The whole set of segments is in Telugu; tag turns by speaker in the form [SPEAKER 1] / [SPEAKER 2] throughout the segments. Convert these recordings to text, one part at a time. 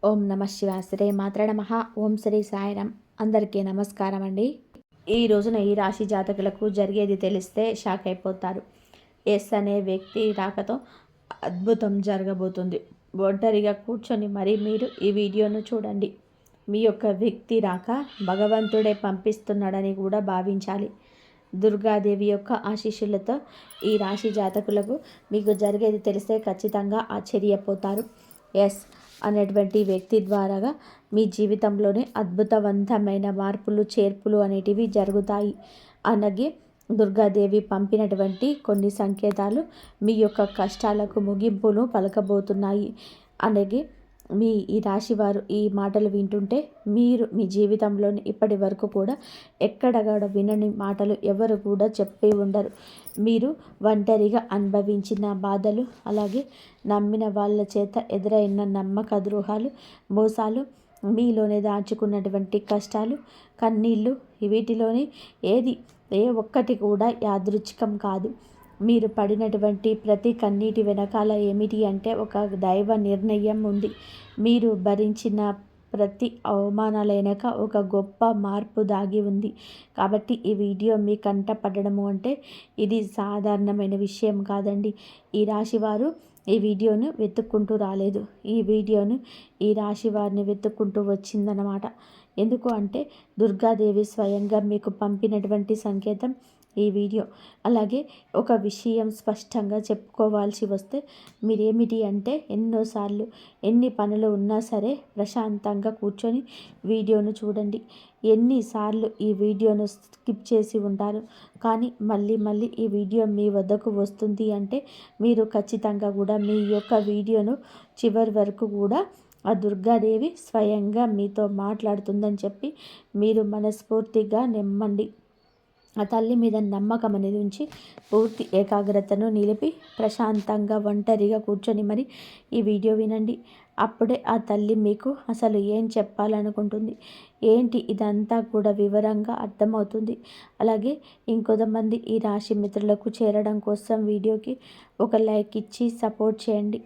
[SPEAKER 1] ఓం నమ శివాయ. శ్రీ మాత్ర నమః. ఓం శ్రీ సాయిరాం. అందరికీ నమస్కారం అండి. ఈ రోజున ఈ రాశి జాతకులకు జరిగేది తెలిస్తే షాక్ అయిపోతారు. ఎస్ అనే వ్యక్తి రాకతో అద్భుతం జరగబోతుంది. ఒంటరిగా కూర్చొని మరి మీరు ఈ వీడియోను చూడండి. మీ యొక్క వ్యక్తి రాక భగవంతుడే పంపిస్తున్నాడని కూడా భావించాలి. దుర్గాదేవి యొక్క ఆశీస్సులతో ఈ రాశి జాతకులకు మీకు జరిగేది తెలిస్తే ఖచ్చితంగా ఆశ్చర్యపోతారు. ఎస్ అనేటువంటి వ్యక్తి ద్వారాగా మీ జీవితంలోనే అద్భుతవంతమైన మార్పులు చేర్పులు అనేటివి జరుగుతాయి. అలాగే దుర్గాదేవి పంపినటువంటి కొన్ని సంకేతాలు మీ యొక్క కష్టాలకు ముగింపును పలకబోతున్నాయి. అలాగే ఈ రాశివారు ఈ మాటలు వింటుంటే మీరు మీ జీవితంలోని ఇప్పటి వరకు కూడా ఎక్కడ కూడా వినని మాటలు ఎవరు కూడా చెప్పి ఉండరు. మీరు ఒంటరిగా అనుభవించిన బాధలు, అలాగే నమ్మిన వాళ్ళ చేత ఎదురైన నమ్మక ద్రోహాలు, మోసాలు, మీలోనే దాచుకున్నటువంటి కష్టాలు, కన్నీళ్ళు, వీటిలోని ఏ ఒక్కటి కూడా యాదృచ్ఛికం కాదు. మీరు పడినటువంటి ప్రతి కన్నీటి వెనకాల ఏమిటి అంటే ఒక దైవ నిర్ణయం ఉంది. మీరు భరించిన ప్రతి అవమానాల వెనక ఒక గొప్ప మార్పు దాగి ఉంది. కాబట్టి ఈ వీడియో మీ కంట పడడము అంటే ఇది సాధారణమైన విషయం కాదండి. ఈ రాశి వారు ఈ వీడియోను వెతుక్కుంటూ రాలేదు. ఈ వీడియోను ఈ రాశి వారిని వెతుక్కుంటూ వచ్చిందనమాట. ఎందుకు అంటే దుర్గాదేవి స్వయంగా మీకు పంపినటువంటి సంకేతం ఈ వీడియో. అలాగే ఒక విషయం స్పష్టంగా చెప్పుకోవాల్సి వస్తే మీరేమిటి అంటే ఎన్నోసార్లు ఎన్ని పనులు ఉన్నా సరే ప్రశాంతంగా కూర్చొని వీడియోను చూడండి. ఎన్నిసార్లు ఈ వీడియోను స్కిప్ చేసి ఉంటారు, కానీ మళ్ళీ ఈ వీడియో మీ వద్దకు వస్తుంది అంటే మీరు ఖచ్చితంగా కూడా మీ యొక్క వీడియోను చివరి వరకు కూడా ఆ దుర్గాదేవి స్వయంగా మీతో మాట్లాడుతుందని చెప్పి మీరు మనస్ఫూర్తిగా నమ్మండి. ఆ తల్లి మీద నమ్మకం అనేది ఉంచి పూర్తి ఏకాగ్రతను నిలిపి ప్రశాంతంగా ఒంటరిగా కూర్చొని మరి ఈ వీడియో వినండి. అప్పుడే ఆ తల్లి మీకు అసలు ఏం చెప్పాలనుకుంటుంది ఏంటి ఇదంతా కూడా వివరంగా అర్థమవుతుంది. అలాగే ఇంకొంతమంది ఈ రాశి మిత్రులకు చేరడం కోసం వీడియోకి ఒక లైక్ ఇచ్చి సపోర్ట్ చేయండి.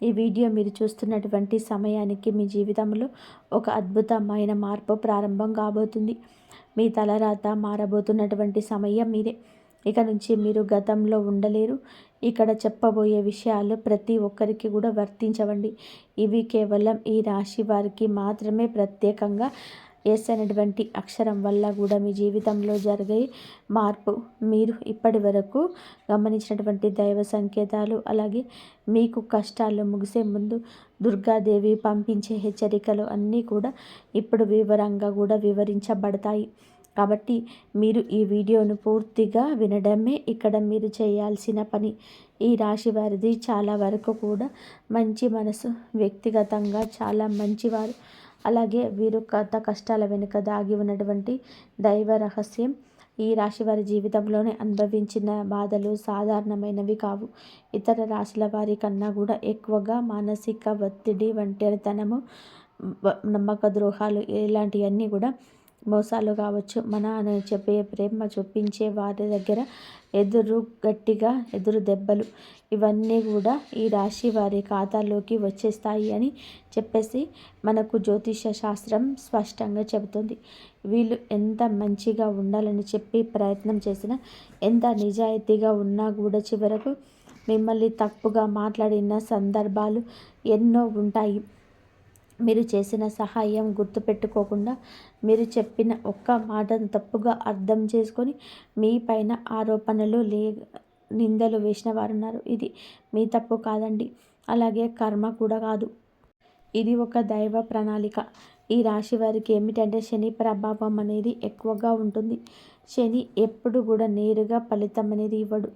[SPEAKER 1] ఈ వీడియో మీరు చూస్తున్నటువంటి సమయానికి మీ జీవితంలో ఒక అద్భుతమైన మార్పు ప్రారంభం కాబోతుంది. మీ తలరాత మారబోతున్నటువంటి సమయం మీదే. ఇక నుంచి మీరు గతంలో ఉండలేరు. ఇక్కడ చెప్పబోయే విషయాలు ప్రతి ఒక్కరికి కూడా వర్తించవండి. ఇవి కేవలం ఈ రాశి వారికి మాత్రమే ప్రత్యేకంగా ఎస్ అనేటువంటి అక్షరం వల్ల కూడా మీ జీవితంలో జరిగే మార్పు, మీరు ఇప్పటి వరకు గమనించినటువంటి దైవ సంకేతాలు, అలాగే మీకు కష్టాలు ముగిసే ముందు దుర్గాదేవి పంపించే హెచ్చరికలు అన్నీ కూడా ఇప్పుడు వివరంగా కూడా వివరించబడతాయి. కాబట్టి మీరు ఈ వీడియోను పూర్తిగా వినడమే ఇక్కడ మీరు చేయాల్సిన పని. ఈ రాశి వారిది చాలా వరకు కూడా మంచి మనసు, వ్యక్తిగతంగా చాలా మంచివారు. అలాగే వీరు కష్టాల వెనుక దాగి ఉన్నటువంటి దైవ రహస్యం. ఈ రాశి వారి జీవితంలోనే అనుభవించిన బాధలు సాధారణమైనవి కావు. ఇతర రాశుల వారి కన్నా కూడా ఎక్కువగా మానసిక ఒత్తిడి, ఒంటరితనము, నమ్మక ద్రోహాలు ఇలాంటివన్నీ కూడా మోసాలు కావచ్చు, మన అని చెప్పే ప్రేమ చూపించే వారి దగ్గర గట్టిగా ఎదురు దెబ్బలు, ఇవన్నీ కూడా ఈ రాశి వారి ఖాతాలోకి వచ్చేస్తాయి అని చెప్పేసి మనకు జ్యోతిష శాస్త్రం స్పష్టంగా చెబుతుంది. వీళ్ళు ఎంత మంచిగా ఉండాలని చెప్పి ప్రయత్నం చేసినా, ఎంత నిజాయితీగా ఉన్నా కూడా చివరకు మిమ్మల్ని తప్పుగా మాట్లాడిన సందర్భాలు ఎన్నో ఉంటాయి. మీరు చేసిన సహాయం గుర్తుపెట్టుకోకుండా మీరు చెప్పిన ఒక్క మాటను తప్పుగా అర్థం చేసుకొని మీ పైన ఆరోపణలు నిందలు వేసిన వారు ఉన్నారు. ఇది మీ తప్పు కాదండి. అలాగే కర్మ కూడా కాదు. ఇది ఒక దైవ ప్రణాళిక. ఈ రాశి వారికి ఏమిటంటే శని ప్రభావం అనేది ఎక్కువగా ఉంటుంది. శని ఎప్పుడు కూడా నేరుగా ఫలితం అనేది ఇవ్వడు.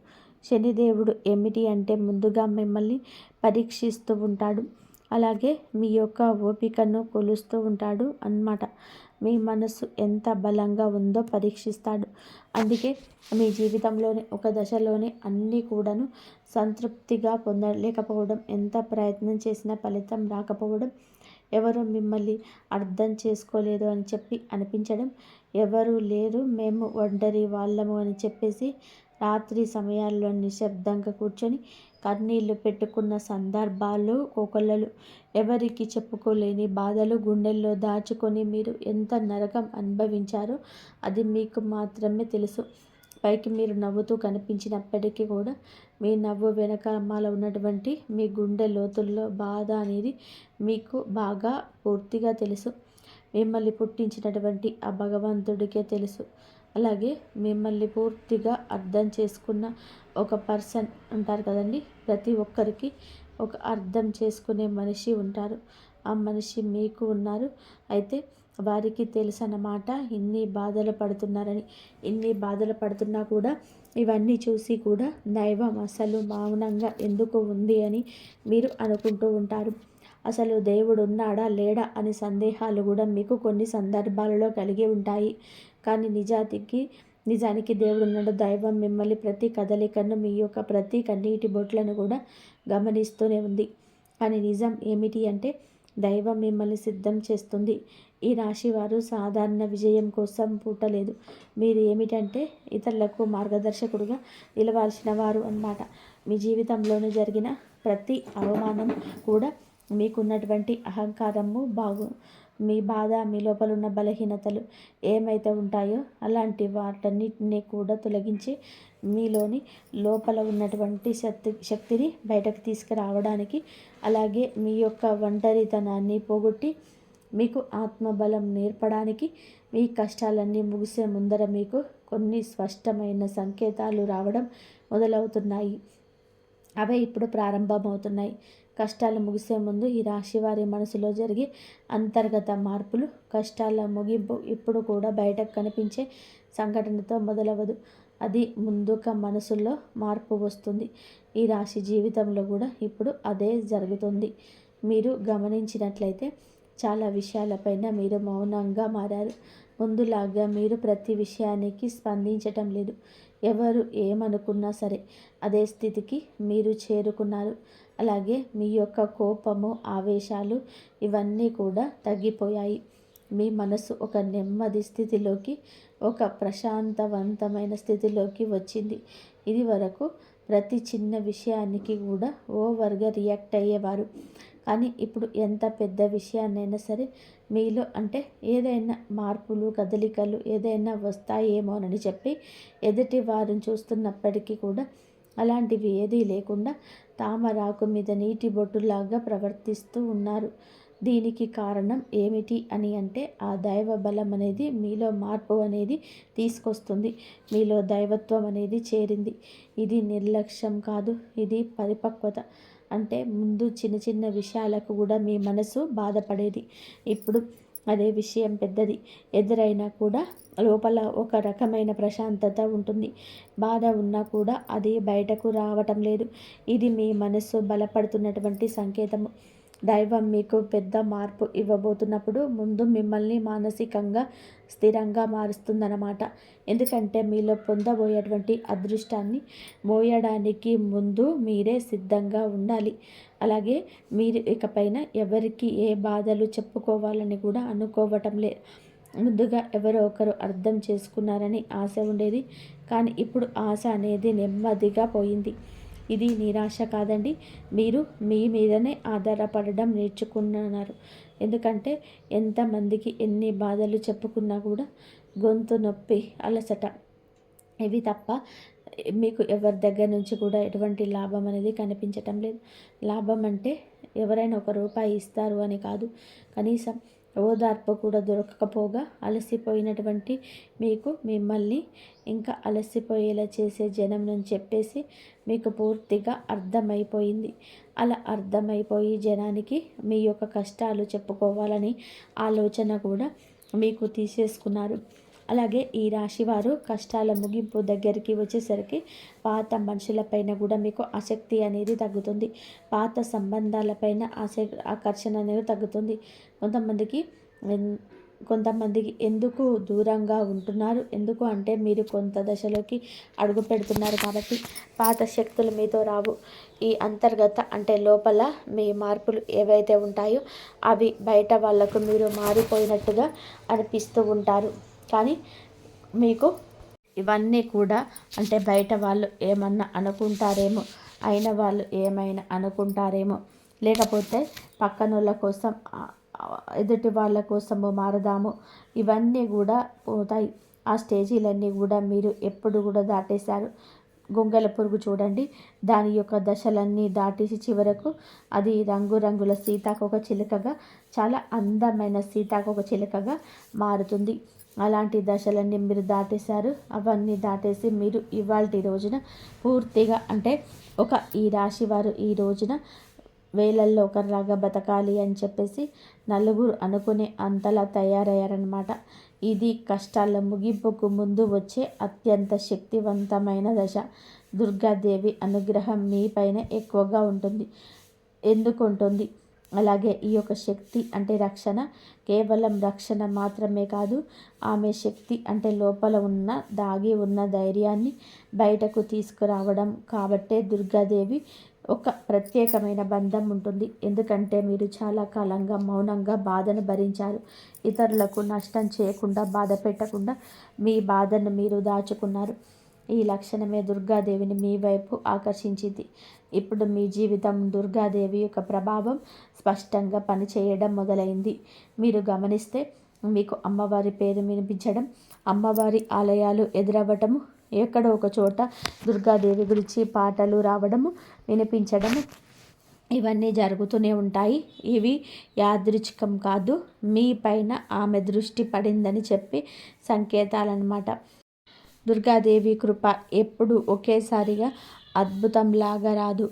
[SPEAKER 1] శనిదేవుడు ఏమిటి అంటే ముందుగా మిమ్మల్ని పరీక్షిస్తూ ఉంటాడు. అలాగే మీ యొక్క ఓపికను కొలుస్తూ ఉంటాడు అన్నమాట. మీ మనసు ఎంత బలంగా ఉందో పరీక్షిస్తాడు. అందుకే మీ జీవితంలోని ఒక దశలోనే అన్నీ కూడాను సంతృప్తిగా పొందలేకపోవడం, ఎంత ప్రయత్నం చేసినా ఫలితం రాకపోవడం, ఎవరు మిమ్మల్ని అర్థం చేసుకోలేదు అని చెప్పి అనిపించడం, ఎవరు లేరు మేము ఒంటరి వాళ్ళము అని చెప్పేసి రాత్రి సమయాల్లో నిశ్శబ్దంగా కూర్చొని కన్నీళ్లు పెట్టుకున్న సందర్భాలు కోకొల్లలు. ఎవరికి చెప్పుకోలేని బాధలు గుండెల్లో దాచుకొని మీరు ఎంత నరకం అనుభవించారో అది మీకు మాత్రమే తెలుసు. పైకి మీరు నవ్వుతూ కనిపించినప్పటికీ కూడా మీ నవ్వు వెనకాల ఉన్నటువంటి మీ గుండె లోతుల్లో బాధ అనేది మీకు బాగా పూర్తిగా తెలుసు. మిమ్మల్ని పుట్టించినటువంటి ఆ భగవంతుడికే తెలుసు. అలాగే మిమ్మల్ని పూర్తిగా అర్థం చేసుకున్న ఒక పర్సన్ ఉంటారు కదండి. ప్రతి ఒక్కరికి ఒక అర్థం చేసుకునే మనిషి ఉంటారు. ఆ మనిషి మీకు ఉన్నారు. అయితే వారికి తెలుసు అన్నమాట ఇన్ని బాధలు పడుతున్నారని. ఇన్ని బాధలు పడుతున్నా కూడా ఇవన్నీ చూసి కూడా దైవం అసలు మౌనంగా ఎందుకు ఉంది అని మీరు అనుకుంటూ ఉంటారు. అసలు దేవుడు ఉన్నాడా లేడా అని సందేహాలు కూడా మీకు కొన్ని సందర్భాలలో కలిగి ఉంటాయి. కానీ నిజానికి దేవుడు ఉన్నాడు. దైవం మిమ్మల్ని ప్రతి కదలికను మీ యొక్క ప్రతి కన్నీటి బొట్లను కూడా గమనిస్తూనే ఉంది. కానీ నిజం ఏమిటి అంటే దైవం మిమ్మల్ని సిద్ధం చేస్తుంది. ఈ రాశి వారు సాధారణ విజయం కోసం పుట్టలేదు. మీరు ఏమిటంటే ఇతరులకు మార్గదర్శకుడుగా నిలవాల్సిన వారు అన్నమాట. మీ జీవితంలోనూ జరిగిన ప్రతి అవమానం కూడా మీకున్నటువంటి అహంకారము మీ బాధ, మీ లోపల ఉన్న బలహీనతలు ఏమైతే ఉంటాయో అలాంటి వాటన్నిటిని కూడా తొలగించి మీలోని లోపల ఉన్నటువంటి శక్తిని బయటకు తీసుకురావడానికి, అలాగే మీ యొక్క ఒంటరితనాన్ని పోగొట్టి మీకు ఆత్మబలం నేర్పడానికి, మీ కష్టాలన్నీ ముగిసే ముందర మీకు కొన్ని స్పష్టమైన సంకేతాలు రావడం మొదలవుతున్నాయి. అవే ఇప్పుడు ప్రారంభమవుతున్నాయి. కష్టాలు ముగిసే ముందు ఈ రాశి వారి మనసులో జరిగే అంతర్గత మార్పులు, కష్టాల ముగింపు ఇప్పుడు కూడా బయటకు కనిపించే సంఘటనతో మొదలవదు. అది ముందుగా మనసులో మార్పు వస్తుంది. ఈ రాశి జీవితంలో కూడా ఇప్పుడు అదే జరుగుతుంది. మీరు గమనించినట్లయితే చాలా విషయాలపైన మీరు మౌనంగా మారారు. ముందులాగా మీరు ప్రతి విషయానికి స్పందించటం లేదు. ఎవరు ఏమనుకున్నా సరే అదే స్థితికి మీరు చేరుకున్నారు. అలాగే మీ యొక్క కోపము, ఆవేశాలు ఇవన్నీ కూడా తగ్గిపోయాయి. మీ మనసు ఒక నెమ్మది స్థితిలోకి, ఒక ప్రశాంతవంతమైన స్థితిలోకి వచ్చింది. ఇది వరకు ప్రతి చిన్న విషయానికి కూడా ఓవర్గా రియాక్ట్ అయ్యేవారు. కానీ ఇప్పుడు ఎంత పెద్ద విషయాన్నైనా సరే మీలో అంటే ఏదైనా మార్పులు, కదలికలు ఏదైనా వస్తాయేమోనని చెప్పి ఎదుటి వారిని చూస్తున్నప్పటికీ కూడా అలాంటివి ఏదీ లేకుండా తామరాకు మీద నీటి బొట్టులాగా ప్రవర్తిస్తూ ఉన్నారు. దీనికి కారణం ఏమిటి అని అంటే ఆ దైవ బలం అనేది మీలో మార్పు అనేది తీసుకొస్తుంది. మీలో దైవత్వం అనేది చేరింది. ఇది నిర్లక్ష్యం కాదు, ఇది పరిపక్వత. అంటే ముందు చిన్న చిన్న విషయాలకు కూడా మీ మనసు బాధపడేది. ఇప్పుడు అదే విషయం పెద్దది ఎదురైనా కూడా లోపల ఒక రకమైన ప్రశాంతత ఉంటుంది. బాధ ఉన్నా కూడా అది బయటకు రావటం లేదు. ఇది మీ మనసు బలపడుతున్నటువంటి సంకేతము. దైవం మీకు పెద్ద మార్పు ఇవ్వబోతున్నప్పుడు ముందు మిమ్మల్ని మానసికంగా స్థిరంగా మారుస్తుందన్నమాట. ఎందుకంటే మీలో పొందబోయేటువంటి అదృష్టాన్ని మోయడానికి ముందు మీరే సిద్ధంగా ఉండాలి. అలాగే మీరు ఇకపైన ఎవరికి ఏ బాధలు చెప్పుకోవాలని కూడా అనుకోవటం లేదు. ముందుగా ఎవరో ఒకరు అర్థం చేసుకున్నారని ఆశ ఉండేది. కానీ ఇప్పుడు ఆశ అనేది నెమ్మదిగా పోయింది. ఇది నిరాశ కాదండి. మీరు మీ మీదనే ఆధారపడడం నేర్చుకున్నారు. ఎందుకంటే ఎంతమందికి ఎన్ని బాధలు చెప్పుకున్నా కూడా గొంతు నొప్పి, అలసట ఇవి తప్ప మీకు ఎవరి దగ్గర నుంచి కూడా ఎటువంటి లాభం అనేది కనిపించటం లేదు. లాభం అంటే ఎవరైనా ఒక రూపాయి ఇస్తారు అని కాదు. కనీసం ఓదార్పు కూడా దొరకకపోగా అలసిపోయినటువంటి మీకు మిమ్మల్ని ఇంకా అలసిపోయేలా చేసే జనం నుంచి చెప్పేసి మీకు పూర్తిగా అర్థమైపోయింది. అలా అర్థమైపోయి జనానికి మీ యొక్క కష్టాలు చెప్పుకోవాలని ఆలోచన కూడా మీకు తీసేసుకున్నారు. అలాగే ఈ రాశివారు కష్టాల ముగింపు దగ్గరికి వచ్చేసరికి పాత మనుషులపైన కూడా మీకు ఆసక్తి అనేది తగ్గుతుంది. పాత సంబంధాలపైన ఆకర్షణ అనేది తగ్గుతుంది. కొంతమందికి ఎందుకు దూరంగా ఉంటున్నారు, ఎందుకు అంటే మీరు కొంత దశలోకి అడుగు పెడుతున్నారు కాబట్టి పాత శక్తులు మీతో రావు. ఈ అంతర్గత అంటే లోపల మీ మార్పులు ఏవైతే ఉంటాయో అవి బయట వాళ్లకు మీరు మారిపోయినట్టుగా అనిపిస్తూ ఉంటారు. కానీ మీకు ఇవన్నీ కూడా అంటే బయట వాళ్ళు ఏమన్నా అనుకుంటారేమో అయిన వాళ్ళు ఏమైనా అనుకుంటారేమో, లేకపోతే పక్కనోళ్ళ కోసం ఎదుటి వాళ్ళ కోసము మారదాము, ఇవన్నీ కూడా పోతాయి. ఆ స్టేజీలన్నీ కూడా మీరు ఎప్పుడు కూడా దాటేశారు. గొంగళ పురుగు చూడండి, దాని యొక్క దశలన్నీ దాటేసి చివరకు అది రంగురంగుల సీతాకోక చిలుకగా, చాలా అందమైన సీతాకోక చిలుకగా మారుతుంది. అలాంటి దశలన్నీ మీరు దాటేశారు. అవన్నీ దాటేసి మీరు ఇవాల్టి రోజున పూర్తిగా అంటే ఈ రాశి వారు ఈ రోజున వేలల్లో ఒకరిలాగా బతకాలి అని చెప్పేసి నలుగురు అనుకునే అంతలా తయారయ్యారనమాట. ఇది కష్టాల ముగింపుకు ముందు వచ్చే అత్యంత శక్తివంతమైన దశ. దుర్గాదేవి అనుగ్రహం మీ పైన ఎక్కువగా ఉంటుంది. ఎందుకు ఉంటుంది? అలాగే ఈ యొక్క శక్తి అంటే రక్షణ, కేవలం రక్షణ మాత్రమే కాదు, ఆమె శక్తి అంటే లోపల ఉన్న దాగి ఉన్న ధైర్యాన్ని బయటకు తీసుకురావడం. కాబట్టే దుర్గాదేవి ఒక ప్రత్యేకమైన బంధం ఉంటుంది. ఎందుకంటే మీరు చాలా కాలంగా మౌనంగా బాధను భరించారు. ఇతరులకు నష్టం చేయకుండా, బాధ పెట్టకుండా మీ బాధను మీరు దాచుకున్నారు. ఈ లక్షణమే దుర్గాదేవిని మీ వైపు ఆకర్షించింది. ఇప్పుడు మీ జీవితం దుర్గాదేవి యొక్క ప్రభావం స్పష్టంగా పనిచేయడం మొదలైంది. మీరు గమనిస్తే మీకు అమ్మవారి పేరు వినిపించడం, అమ్మవారి ఆలయాలు ఎదురవ్వటము, ఎక్కడో ఒక చోట దుర్గాదేవి గురించి పాటలు రావడము, వినిపించడము, ఇవన్నీ జరుగుతూనే ఉంటాయి. ఇవి యాదృచ్ఛికం కాదు, మీ పైన ఆమె దృష్టి పడిందని చెప్పి సంకేతాలన్నమాట. దుర్గాదేవి కృప ఎప్పుడు ఒకేసారిగా అద్భుతంలాగా రాదు.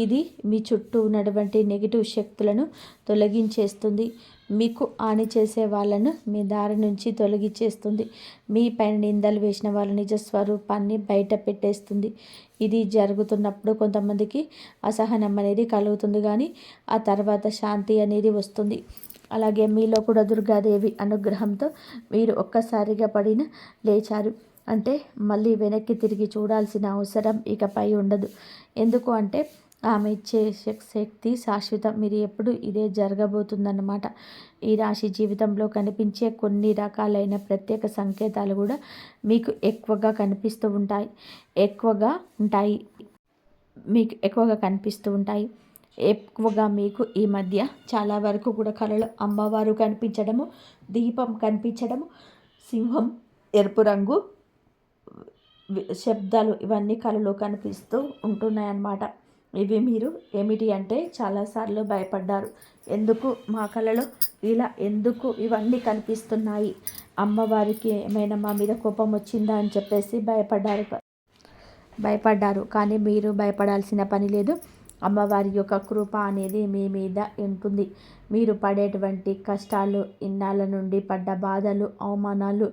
[SPEAKER 1] ఇది మీ చుట్టూ ఉన్నటువంటి నెగిటివ్ శక్తులను తొలగించేస్తుంది. మీకు హాని చేసే వాళ్ళను మీ దారి నుంచి తొలగించేస్తుంది. మీ పైన నిందలు వేసిన వాళ్ళ నిజ స్వరూపాన్ని బయట పెట్టేస్తుంది. ఇది జరుగుతున్నప్పుడు కొంతమందికి అసహనం అనేది కలుగుతుంది, కానీ ఆ తర్వాత శాంతి అనేది వస్తుంది. అలాగే మీలో కూడా దుర్గాదేవి అనుగ్రహంతో మీరు ఒక్కసారిగా పడిన లేచారు అంటే మళ్ళీ వెనక్కి తిరిగి చూడాల్సిన అవసరం ఇకపై ఉండదు. ఎందుకు అంటే ఆమె ఇచ్చే శక్తి శాశ్వతం. మీరు ఎప్పుడు ఇదే జరగబోతుందన్నమాట. ఈ రాశి జీవితంలో కనిపించే కొన్ని రకాలైన ప్రత్యేక సంకేతాలు కూడా మీకు ఎక్కువగా కనిపిస్తూ ఉంటాయి. మీకు ఎక్కువగా కనిపిస్తూ ఉంటాయి. ఎక్కువగా మీకు ఈ మధ్య చాలా వరకు కూడా కళలో అమ్మవారు కనిపించడము, దీపం కనిపించడము, సింహం, ఎరుపు రంగు శబ్దాలు, ఇవన్నీ కళలో కనిపిస్తూ ఉంటున్నాయన్నమాట. ఇవి మీరు ఏమిటి అంటే చాలాసార్లు భయపడ్డారు. ఎందుకు మా కళలో ఇలా ఎందుకు ఇవన్నీ కనిపిస్తున్నాయి, అమ్మవారికి ఏమైనా మా మీద కోపం వచ్చిందా అని చెప్పేసి భయపడ్డారు. కానీ మీరు భయపడాల్సిన పని లేదు. అమ్మవారి యొక్క కృప అనేది మీ మీద ఉంటుంది. మీరు పడేటువంటి కష్టాలు, ఇన్నాళ్ళ నుండి పడ్డ బాధలు, అవమానాలు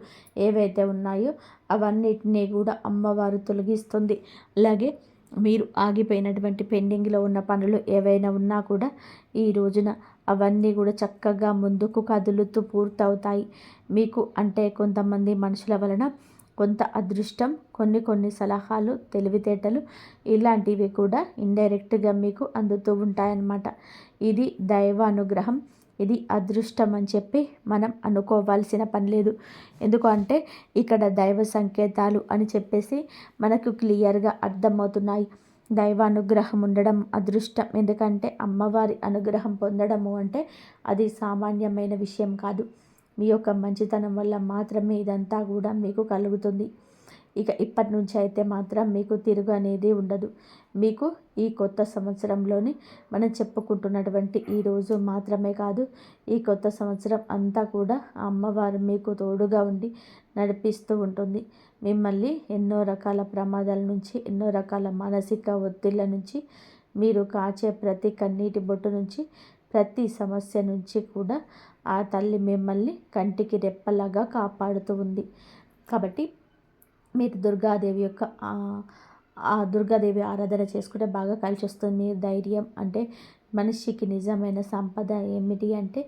[SPEAKER 1] ఏవైతే ఉన్నాయో అవన్నిటినీ కూడా అమ్మవారు తొలగిస్తుంది. అలాగే మీరు ఆగిపోయినటువంటి పెండింగ్లో ఉన్న పనులు ఏవైనా ఉన్నా కూడా ఈ రోజున అవన్నీ కూడా చక్కగా ముందుకు కదులుతూ పూర్తవుతాయి. మీకు అంటే కొంతమంది మనుషుల వలన కొంత అదృష్టం, కొన్ని సలహాలు, తెలివితేటలు, ఇలాంటివి కూడా ఇండైరెక్ట్గా మీకు అందుతూ ఉంటాయన్నమాట. ఇది దైవ అనుగ్రహం, ఇది అదృష్టం అని చెప్పి మనం అనుకోవాల్సిన పని లేదు. ఎందుకు అంటే ఇక్కడ దైవ సంకేతాలు అని చెప్పేసి మనకు క్లియర్గా అర్థమవుతున్నాయి. దైవ అనుగ్రహం ఉండడం అదృష్టం. ఎందుకంటే అమ్మవారి అనుగ్రహం పొందడము అంటే అది సామాన్యమైన విషయం కాదు. మీ యొక్క మంచితనం వల్ల మాత్రమే ఇదంతా కూడా మీకు కలుగుతుంది. ఇక ఇప్పటి నుంచి అయితే మాత్రం మీకు తిరుగు అనేది ఉండదు. మీకు ఈ కొత్త సంవత్సరంలోని మనం చెప్పుకుంటున్నటువంటి ఈ రోజు మాత్రమే కాదు, ఈ కొత్త సంవత్సరం అంతా కూడా అమ్మవారు మీకు తోడుగా ఉండి నడిపిస్తూ ఉంటుంది. మిమ్మల్ని ఎన్నో రకాల ప్రమాదాల నుంచి, ఎన్నో రకాల మానసిక ఒత్తిళ్ళ నుంచి, మీరు కాచే ప్రతి కన్నీటి బొట్టు నుంచి, ప్రతి సమస్య నుంచి కూడా ఆ తల్లి మిమ్మల్ని కంటికి రెప్పలాగా కాపాడుతూ ఉంది. కాబట్టి మీరు దుర్గాదేవి ఆరాధన చేసుకుంటే బాగా కలిసి వస్తుంది. మీరు ధైర్యం అంటే మనిషికి నిజమైన సంపద ఏమిటి అంటే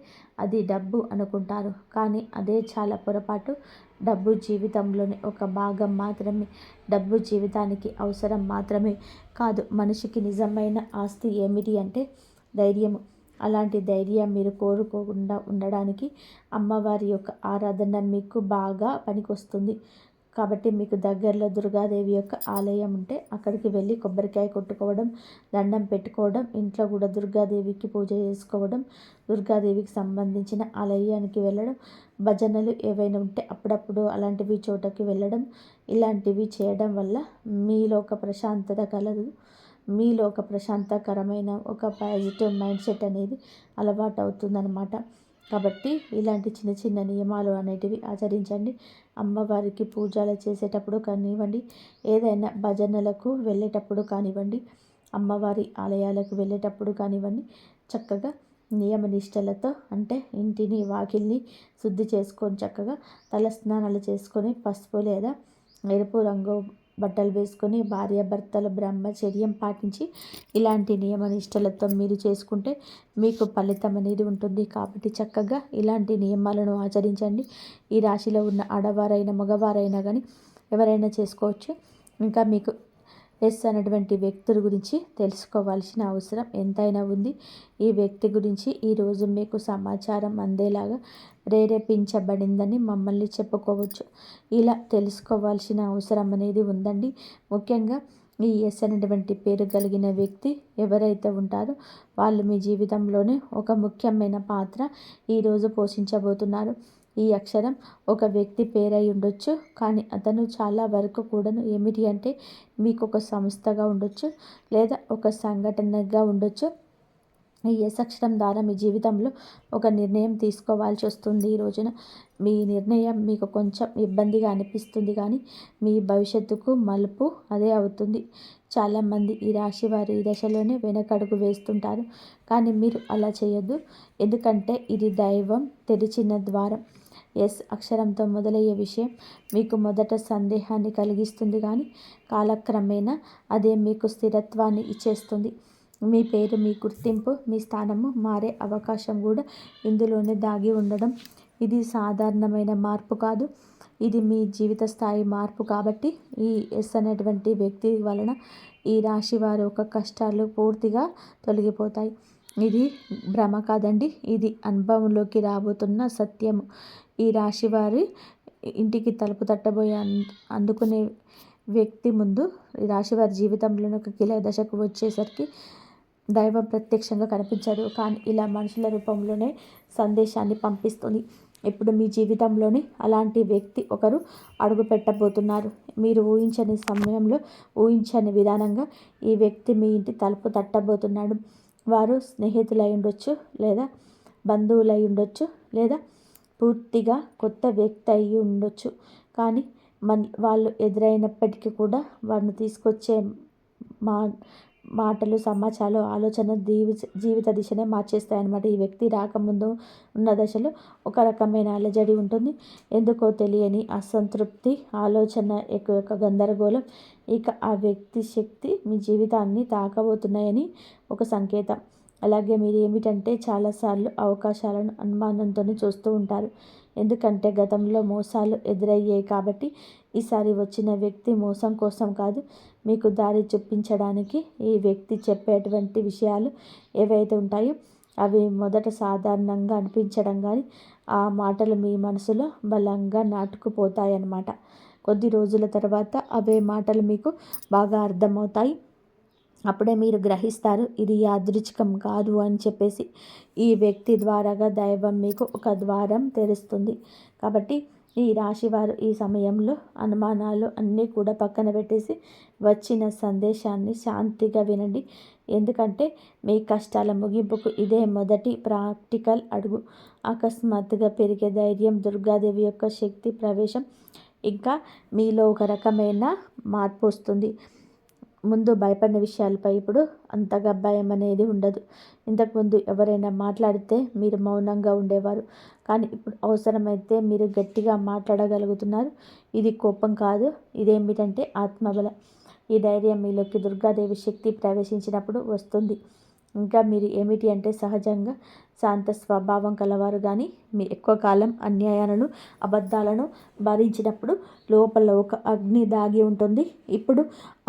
[SPEAKER 1] అది డబ్బు అనుకుంటారు, కానీ అదే చాలా పొరపాటు. డబ్బు జీవితంలోని ఒక భాగం మాత్రమే. డబ్బు జీవితానికి అవసరం మాత్రమే కాదు. మనిషికి నిజమైన ఆస్తి ఏమిటి అంటే ధైర్యము. అలాంటి ధైర్యం మీరు కోరుకోకుండా ఉండడానికి అమ్మవారి యొక్క ఆరాధన మీకు బాగా పనికొస్తుంది. కాబట్టి మీకు దగ్గరలో దుర్గాదేవి యొక్క ఆలయం ఉంటే అక్కడికి వెళ్ళి కొబ్బరికాయ కొట్టుకోవడం, దండం పెట్టుకోవడం, ఇంట్లో కూడా దుర్గాదేవికి పూజ చేసుకోవడం, దుర్గాదేవికి సంబంధించిన ఆలయానికి వెళ్ళడం, భజనలు ఏవైనా ఉంటే అప్పుడప్పుడు అలాంటివి చోటకి వెళ్ళడం, ఇలాంటివి చేయడం వల్ల మీలో ఒక ప్రశాంతత కలదు. మీలో ఒక ప్రశాంతకరమైన ఒక పాజిటివ్ మైండ్ సెట్ అనేది అలవాటు అవుతుందన్నమాట. కాబట్టి ఇలాంటి చిన్న చిన్న నియమాలు అనేటివి ఆచరించండి. అమ్మవారికి పూజలు చేసేటప్పుడు కానివ్వండి, ఏదైనా భజనలకు వెళ్ళేటప్పుడు కానివ్వండి, అమ్మవారి ఆలయాలకు వెళ్ళేటప్పుడు కానివ్వండి, చక్కగా నియమ నిష్టలతో అంటే ఇంటిని వాకిల్ని శుద్ధి చేసుకొని చక్కగా తల స్నానాలు చేసుకొని పసుపు లేదా ఎరుపు రంగు బట్టలు వేసుకొని భార్యాభర్తల బ్రహ్మచర్యం పాటించి ఇలాంటి నియమ నిష్టలతో మీరు చేసుకుంటే మీకు ఫలితం అనేది ఉంటుంది. కాబట్టి చక్కగా ఇలాంటి నియమాలను ఆచరించండి. ఈ రాశిలో ఉన్న ఆడవారైనా మగవారైనా కానీ ఎవరైనా చేసుకోవచ్చు. ఇంకా మీకు ఎస్ అనేటువంటి వ్యక్తుల గురించి తెలుసుకోవాల్సిన అవసరం ఎంతైనా ఉంది. ఈ వ్యక్తి గురించి ఈరోజు మీకు సమాచారం అందేలాగా ప్రేరేపించబడిందని మమ్మల్ని చెప్పుకోవచ్చు. ఇలా తెలుసుకోవాల్సిన అవసరం అనేది ఉందండి. ముఖ్యంగా ఈ ఎస్ అనేటువంటి పేరు కలిగిన వ్యక్తి ఎవరైతే ఉంటారో వాళ్ళు మీ జీవితంలోనే ఒక ముఖ్యమైన పాత్ర ఈరోజు పోషించబోతున్నారు. ఈ అక్షరం ఒక వ్యక్తి పేరై ఉండొచ్చు, కానీ అతను చాలా వరకు కూడాను ఏమిటి అంటే మీకు ఒక సంస్థగా ఉండొచ్చు లేదా ఒక సంఘటనగా ఉండొచ్చు. ఈ ఎస్ అక్షరం ద్వారా మీ జీవితంలో ఒక నిర్ణయం తీసుకోవాల్సి వస్తుంది. ఈ రోజున మీ నిర్ణయం మీకు కొంచెం ఇబ్బందిగా అనిపిస్తుంది, కానీ మీ భవిష్యత్తుకు మలుపు అదే అవుతుంది. చాలామంది ఈ రాశి వారు ఈ దశలోనే వెనకడుగు వేస్తుంటారు, కానీ మీరు అలా చేయొద్దు. ఎందుకంటే ఇది దైవం తెరిచిన ద్వారం. ఎస్ అక్షరంతో మొదలయ్యే విషయం మీకు మొదట సందేహాన్ని కలిగిస్తుంది, కానీ కాలక్రమేణా అదే మీకు స్థిరత్వాన్ని ఇచ్చేస్తుంది. మీ పేరు, మీ గుర్తింపు, మీ స్థానము మారే అవకాశం కూడా ఇందులోనే దాగి ఉండడం. ఇది సాధారణమైన మార్పు కాదు, ఇది మీ జీవిత స్థాయి మార్పు. కాబట్టి ఈ ఎస్ అనేటువంటి వ్యక్తి వలన ఈ రాశి వారి యొక్క కష్టాలు పూర్తిగా తొలగిపోతాయి. ఇది భ్రమ కాదండి, ఇది అనుభవంలోకి రాబోతున్న సత్యము. ఈ రాశి వారి ఇంటికి తలుపు తట్టబోయే అందుకునే వ్యక్తి ముందు ఈ రాశి వారి జీవితంలోని ఒక కీలక దశకు వచ్చేసరికి దైవం ప్రత్యక్షంగా కనిపించదు, కానీ ఇలా మనుషుల రూపంలోనే సందేశాన్ని పంపిస్తుంది. ఇప్పుడు మీ జీవితంలోని అలాంటి వ్యక్తి ఒకరు అడుగు పెట్టబోతున్నారు. మీరు ఊహించని సమయంలో, ఊహించని విధానంగా ఈ వ్యక్తి మీ ఇంటి తలుపు తట్టబోతున్నాడు. వారు స్నేహితులై ఉండొచ్చు, లేదా బంధువులై ఉండొచ్చు, లేదా పూర్తిగా కొత్త వ్యక్తి అయి ఉండొచ్చు. కానీ వాళ్ళు ఎదురైనప్పటికీ కూడా వారిని తీసుకొచ్చే మా మాటలు, సమాచారాలు, ఆలోచన జీవిత దిశనే మార్చేస్తాయన్నమాట. ఈ వ్యక్తి రాకముందు ఉన్న దశలో ఒక రకమైన అలజడి ఉంటుంది, ఎందుకో తెలియని అసంతృప్తి, ఆలోచన యొక్క గందరగోళం. ఇక ఆ వ్యక్తి శక్తి మీ జీవితాన్ని తాకబోతున్నాయని ఒక సంకేతం. అలాగే మీరు ఏమిటంటే చాలాసార్లు అవకాశాలను అనుమానంతోనే చూస్తూ ఉంటారు, ఎందుకంటే గతంలో మోసాలు ఎదురయ్యాయి. కాబట్టి ఈసారి వచ్చిన వ్యక్తి మోసం కోసం కాదు, మీకు దారి చూపించడానికి ఈ వ్యక్తి చెప్పేటువంటి విషయాలు ఏవైతే ఉంటాయో అవి మొదట సాధారణంగా అనిపించడం, కానీ ఆ మాటలు మీ మనసులో బలంగా నాటుకుపోతాయన్నమాట. కొద్ది రోజుల తర్వాత అవే మాటలు మీకు బాగా అర్థమవుతాయి. అప్పుడే మీరు గ్రహిస్తారు ఇది యాదృచ్ఛికం కాదు అని చెప్పేసి. ఈ వ్యక్తి ద్వారాగా దైవం మీకు ఒక ద్వారం తెరుస్తుంది. కాబట్టి ఈ రాశివారు ఈ సమయంలో అనుమానాలు అన్నీ కూడా పక్కన పెట్టేసి వచ్చిన సందేశాన్ని శాంతిగా వినండి. ఎందుకంటే మీ కష్టాల ముగింపుకు ఇదే మొదటి ప్రాక్టికల్ అడుగు. అకస్మాత్తుగా పెరిగే ధైర్యం, దుర్గాదేవి యొక్క శక్తి ప్రవేశం ఇంకా మీలో ఒక రకమైన మార్పు వస్తుంది. ముందు భయపడిన విషయాలపై ఇప్పుడు అంతగా భయం అనేది ఉండదు. ఇంతకుముందు ఎవరైనా మాట్లాడితే మీరు మౌనంగా ఉండేవారు, కానీ ఇప్పుడు అవసరమైతే మీరు గట్టిగా మాట్లాడగలుగుతున్నారు. ఇది కోపం కాదు, ఇదేమిటంటే ఆత్మబలం. ఈ ధైర్యం మీలోకి దుర్గాదేవి శక్తి ప్రవేశించినప్పుడు వస్తుంది. ఇంకా మీరు ఏమిటి అంటే సహజంగా శాంత స్వభావం కలవారు, కానీ మీ ఎక్కువ కాలం అన్యాయాలను, అబద్ధాలను భరించినప్పుడు లోపల ఒక అగ్ని దాగి ఉంటుంది. ఇప్పుడు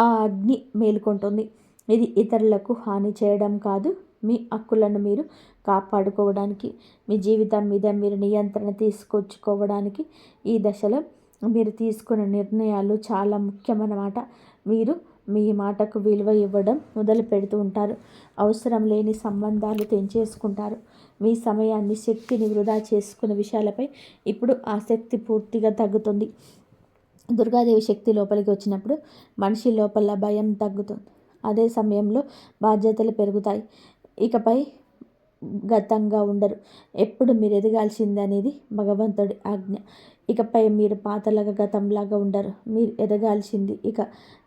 [SPEAKER 1] ఆ అగ్ని మేలుకుంటుంది. ఇది ఇతరులకు హాని చేయడం కాదు, మీ హక్కులను మీరు కాపాడుకోవడానికి, మీ జీవితం మీద మీరు నియంత్రణ తీసుకొచ్చుకోవడానికి ఈ దశలో మీరు తీసుకున్న నిర్ణయాలు చాలా ముఖ్యమన్నమాట. మీరు మీ మాటకు విలువ ఇవ్వడం మొదలు పెడుతూ ఉంటారు. అవసరం లేని సంబంధాలు తెంచేసుకుంటారు. మీ సమయాన్ని, శక్తిని వృధా చేసుకున్న విషయాలపై ఇప్పుడు ఆసక్తి పూర్తిగా తగ్గుతుంది. దుర్గాదేవి శక్తి లోపలికి వచ్చినప్పుడు మనిషి లోపల భయం తగ్గుతుంది. అదే సమయంలో బాధ్యతలు పెరుగుతాయి. ఇకపై గతంగా ఉండరు. ఎప్పుడు మీరు ఎదగాల్సింది అనేది భగవంతుడి ఆజ్ఞ. ఇకపై మీరు పాతలాగా గతంలాగా ఉండరు. మీరు ఎదగాల్సింది ఇక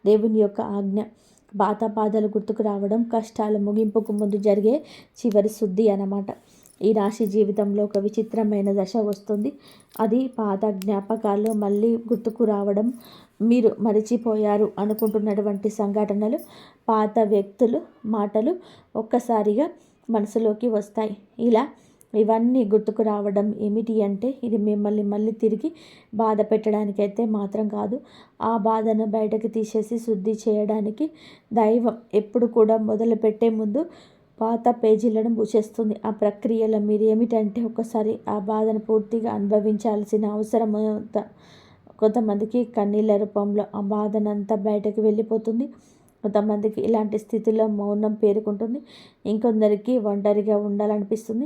[SPEAKER 1] దేవుని యొక్క ఆజ్ఞ. పాత బాధలు గుర్తుకు రావడం కష్టాల ముగింపుకు ముందు జరిగే చివరి శుద్ధి అన్నమాట. ఈ రాశి జీవితంలో ఒక విచిత్రమైన దశ వస్తుంది. అది పాత జ్ఞాపకాలు మళ్ళీ గుర్తుకు రావడం, మీరు మరిచిపోయారు అనుకుంటున్నటువంటి సంఘటనలు, పాత వ్యక్తులు, మాటలు ఒక్కసారిగా మనసులోకి వస్తాయి. ఇవన్నీ గుర్తుకు రావడం ఏమిటి అంటే, ఇది మిమ్మల్ని మళ్ళీ తిరిగి బాధ పెట్టడానికైతే మాత్రం కాదు. ఆ బాధను బయటకు తీసేసి శుద్ధి చేయడానికి దైవం ఎప్పుడు కూడా మొదలుపెట్టే ముందు పాత పేజీలను మూసేస్తుంది. ఆ ప్రక్రియలో మీరు ఏమిటంటే, ఒకసారి ఆ బాధను పూర్తిగా అనుభవించాల్సిన అవసరం కొంతమందికి కన్నీళ్ళ రూపంలో ఆ బాధనంతా బయటకు వెళ్ళిపోతుంది. కొంతమందికి ఇలాంటి స్థితిలో మౌనం పేరుకుంటుంది. ఇంకొందరికి ఒంటరిగా ఉండాలనిపిస్తుంది.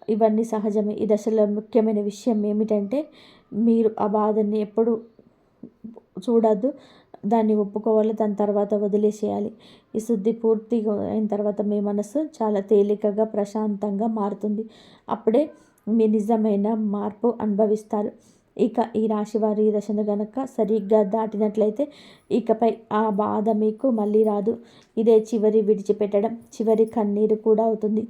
[SPEAKER 1] ఇవన్నీ సహజమే. ఈ దశలో ముఖ్యమైన విషయం ఏమిటంటే, మీరు ఆ బాధని ఎప్పుడు చూడద్దు. దాన్ని ఒప్పుకోవాలి. దాని తర్వాత వదిలేసేయాలి. ఈ శుద్ధి పూర్తిగా అయిన తర్వాత మీ మనసు చాలా తేలికగా, ప్రశాంతంగా మారుతుంది. అప్పుడే మీ నిజమైన మార్పు అనుభవిస్తారు. ఇక ఈ రాశి వారి ఈ దశను గనక సరిగ్గా దాటినట్లయితే ఇకపై ఆ బాధ మీకు మళ్ళీ రాదు. ఇదే చివరి విడిచిపెట్టడం, చివరి కన్నీరు కూడా అవుతుంది.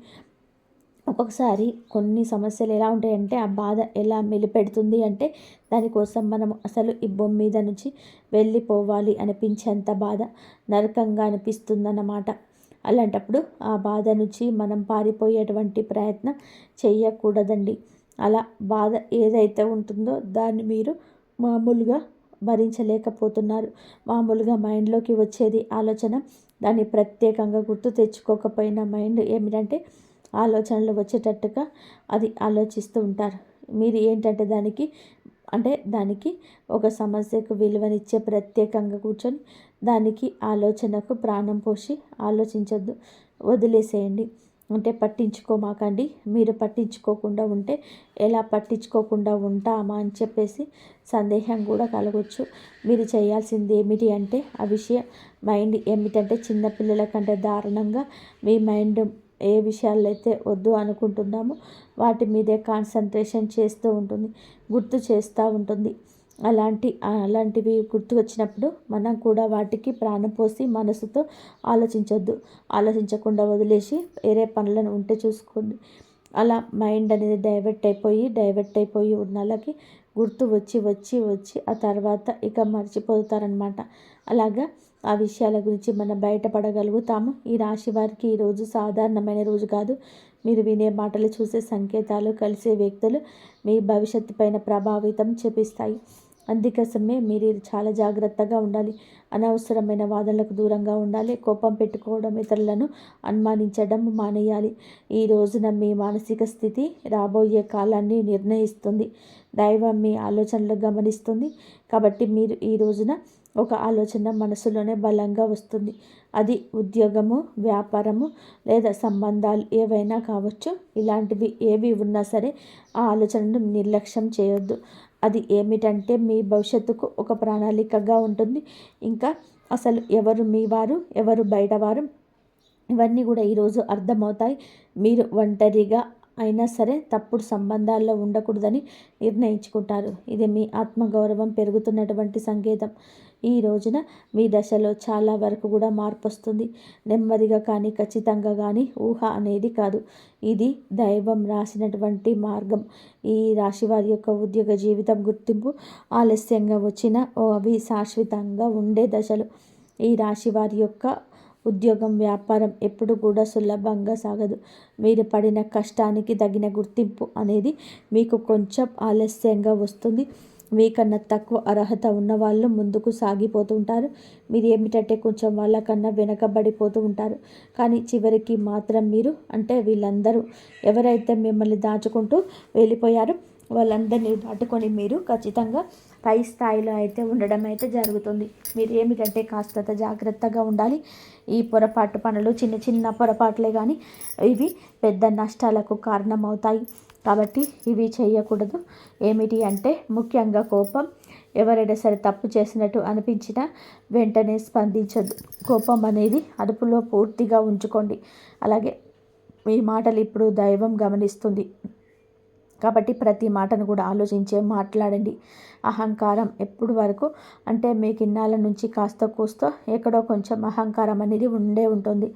[SPEAKER 1] ఒక్కొక్కసారి కొన్ని సమస్యలు ఎలా ఉంటాయంటే, ఆ బాధ ఎలా మెలిపెడుతుంది అంటే, దానికోసం మనం అసలు ఈ భూమి మీద నుంచి వెళ్ళిపోవాలి అనిపించేంత బాధ నరకంగా అనిపిస్తుందన్నమాట. అలాంటప్పుడు ఆ బాధ నుంచి మనం పారిపోయేటువంటి ప్రయత్నం చేయకూడదండి. అలా బాధ ఏదైతే ఉంటుందో దాన్ని మీరు మామూలుగా భరించలేకపోతున్నారు. మామూలుగా మైండ్లోకి వచ్చేది ఆలోచన, దాన్ని ప్రత్యేకంగా గుర్తు తెచ్చుకోకపోయినా మైండ్ ఏమిటంటే ఆలోచనలు వచ్చేటట్టుగా అది ఆలోచిస్తూ ఉంటారు. మీరు ఏంటంటే దానికి ఒక సమస్యకు విలువనిచ్చే ప్రత్యేకంగా కూర్చొని దానికి ఆలోచనకు ప్రాణం పోసి ఆలోచించొద్దు, వదిలేసేయండి. అంటే పట్టించుకోమాకండి. మీరు పట్టించుకోకుండా ఉంటే ఎలా పట్టించుకోకుండా ఉంటామా అని చెప్పేసి సందేహం కూడా కలగవచ్చు. మీరు చేయాల్సింది ఏమిటి అంటే, ఆ విషయం మైండ్ ఏమిటంటే చిన్నపిల్లల కంటే దారుణంగా మీ మైండ్ ఏ విషయాల్లో అయితే వద్దు అనుకుంటున్నామో వాటి మీదే కాన్సన్ట్రేషన్ చేస్తూ ఉంటుంది, గుర్తు చేస్తూ ఉంటుంది. అలాంటివి గుర్తు వచ్చినప్పుడు మనం కూడా వాటికి ప్రాణం పోసి మనసుతో ఆలోచించొద్దు. ఆలోచించకుండా వదిలేసి వేరే పనులను ఉంటే చూసుకోండి. అలా మైండ్ అనేది డైవర్ట్ అయిపోయి ఉన్నళ్ళకి గుర్తు వచ్చి ఆ తర్వాత ఇక మర్చిపోతారనమాట. అలాగా ఆ విషయాల గురించి మనం బయటపడగలుగుతాము. ఈ రాశి వారికి ఈరోజు సాధారణమైన రోజు కాదు. మీరు వినే మాటలు, చూసే సంకేతాలు, కలిసే వ్యక్తులు మీ భవిష్యత్తు పైన ప్రభావితం చూపిస్తాయి. అందుకోసమే మీరు చాలా జాగ్రత్తగా ఉండాలి. అనవసరమైన వాదనలకు దూరంగా ఉండాలి. కోపం పెట్టుకోవడం, ఇతరులను అనుమానించడం మానేయాలి. ఈ రోజున మీ మానసిక స్థితి రాబోయే కాలాన్ని నిర్ణయిస్తుంది. దైవం మీ ఆలోచనలు గమనిస్తుంది. కాబట్టి మీరు ఈ రోజున ఒక ఆలోచన మనసులోనే బలంగా వస్తుంది. అది ఉద్యోగము, వ్యాపారము లేదా సంబంధాలు ఏవైనా కావచ్చు. ఇలాంటివి ఏవి ఉన్నా సరే ఆ ఆలోచనను నిర్లక్ష్యం చేయొద్దు. అది ఏమిటంటే మీ భవిష్యత్తుకు ఒక ప్రణాళికగా ఉంటుంది. ఇంకా అసలు ఎవరు మీ వారు, ఎవరు బయటవారు, ఇవన్నీ కూడా ఈరోజు అర్థమవుతాయి. మీరు ఒంటరిగా అయినా సరే తప్పుడు సంబంధాల్లో ఉండకూడదని నిర్ణయించుకుంటారు. ఇది మీ ఆత్మగౌరవం పెరుగుతున్నటువంటి సంకేతం. ఈ రోజున మీ దశలో చాలా వరకు కూడా మార్పు వస్తుంది. నెమ్మదిగా కానీ ఖచ్చితంగా కానీ ఊహ అనేది కాదు. ఇది దైవం రాసినటువంటి మార్గం. ఈ రాశి వారి యొక్క ఉద్యోగ జీవితం గుర్తింపు ఆలస్యంగా వచ్చిన అవి శాశ్వతంగా ఉండే దశలు. ఈ రాశి వారి యొక్క ఉద్యోగం, వ్యాపారం ఎప్పుడు కూడా సులభంగా సాగదు. మీరు పడిన కష్టానికి తగిన గుర్తింపు అనేది మీకు కొంచెం ఆలస్యంగా వస్తుంది. మీకన్నా తక్కువ అర్హత ఉన్న వాళ్ళు ముందుకు సాగిపోతూ ఉంటారు. మీరు ఏమిటంటే కొంచెం వాళ్ళకన్నా వెనకబడిపోతూ ఉంటారు. కానీ చివరికి మాత్రం మీరు వీళ్ళందరూ ఎవరైతే మిమ్మల్ని దాచుకుంటూ వెళ్ళిపోయారో వాళ్ళందరినీ దాటుకొని మీరు ఖచ్చితంగా పై స్థాయిలో అయితే ఉండడం అయితే జరుగుతుంది. మీరు ఏమిటంటే కాస్త జాగ్రత్తగా ఉండాలి. ఈ పొరపాటు పనులు చిన్న చిన్న పొరపాట్లే కానీ ఇవి పెద్ద నష్టాలకు కారణమవుతాయి. కాబట్టి ఇవి చేయకూడదు. ఏమిటి అంటే ముఖ్యంగా కోపం. ఎవరైనా సరే తప్పు చేసినట్టు అనిపించినా వెంటనే స్పందించద్దు. కోపం అనేది అదుపులో పూర్తిగా ఉంచుకోండి. అలాగే మీ మాటలు ఇప్పుడు దైవం గమనిస్తుంది కాబట్టి ప్రతి మాటను కూడా ఆలోచించే మాట్లాడండి. అహంకారం ఎప్పుడు వరకు అంటే మీకు ఇన్నాళ్ళ నుంచి కాస్త కూస్తో ఎక్కడో కొంచెం అహంకారం అనేది ఉంటుంది.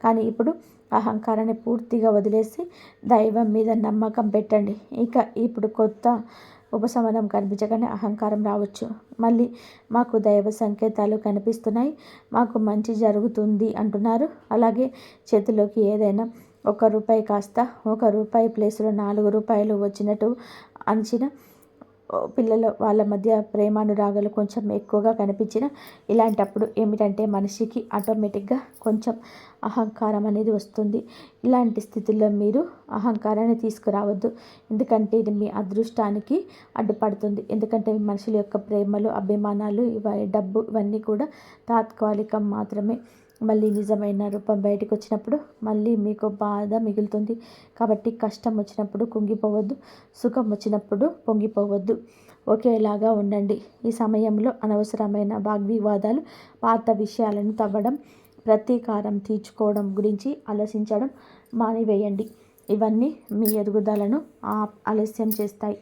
[SPEAKER 1] కానీ ఇప్పుడు అహంకారాన్ని పూర్తిగా వదిలేసి దైవం మీద నమ్మకం పెట్టండి. ఇక ఇప్పుడు కొత్త ఉపశమనం కనిపించగానే అహంకారం రావచ్చు. మళ్ళీ మాకు దైవ సంకేతాలు కనిపిస్తున్నాయి, మాకు మంచి జరుగుతుంది అంటున్నారు. అలాగే చేతిలోకి ఏదైనా ₹1 కాస్త ₹1 ప్లేస్లో ₹4 వచ్చినట్టు అంచిన పిల్లలు వాళ్ళ మధ్య ప్రేమానురాగాలు కొంచెం ఎక్కువగా కనిపించిన ఇలాంటప్పుడు ఏమిటంటే మనిషికి ఆటోమేటిక్గా కొంచెం అహంకారం అనేది వస్తుంది. ఇలాంటి స్థితిలో మీరు అహంకారాన్ని తీసుకురావద్దు. ఎందుకంటే ఇది మీ అదృష్టానికి అడ్డుపడుతుంది. ఎందుకంటే మనుషుల యొక్క ప్రేమలు, అభిమానాలు, డబ్బు ఇవన్నీ కూడా తాత్కాలికం మాత్రమే. మళ్ళీ నిజమైన రూపం బయటకు వచ్చినప్పుడు మళ్ళీ మీకు బాధ మిగులుతుంది. కాబట్టి కష్టం వచ్చినప్పుడు కుంగిపోవద్దు, సుఖం వచ్చినప్పుడు పొంగిపోవద్దు. ఒకేలాగా ఉండండి. ఈ సమయంలో అనవసరమైన వాగ్వివాదాలు, పాత విషయాలను తవ్వడం, ప్రతీకారం తీర్చుకోవడం గురించి ఆలోచించడం మానివేయండి. ఇవన్నీ మీ ఎదుగుదలను ఆలస్యం చేస్తాయి.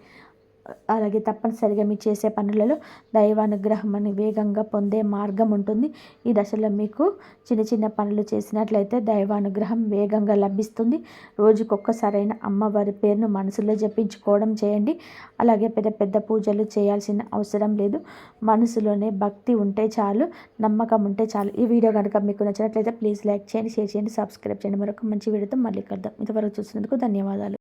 [SPEAKER 1] అలాగే తప్పనిసరిగా మీరు చేసే పనులలో దైవానుగ్రహం అని వేగంగా పొందే మార్గం ఉంటుంది. ఈ దశలో మీకు చిన్న చిన్న పనులు చేసినట్లయితే దైవానుగ్రహం వేగంగా లభిస్తుంది. రోజుకొక్కసారైన అమ్మవారి పేరును మనసులో జపించుకోవడం చేయండి. అలాగే పెద్ద పెద్ద పూజలు చేయాల్సిన అవసరం లేదు. మనసులోనే భక్తి ఉంటే చాలు, నమ్మకం ఉంటే చాలు. ఈ వీడియో కనుక మీకు నచ్చినట్లయితే ప్లీజ్ లైక్ చేయండి, షేర్ చేయండి, సబ్స్క్రైబ్ చేయండి. మరొక మంచి వీడియోతో మళ్ళీ కలుద్దాం. ఇంతవరకు చూసినందుకు ధన్యవాదాలు.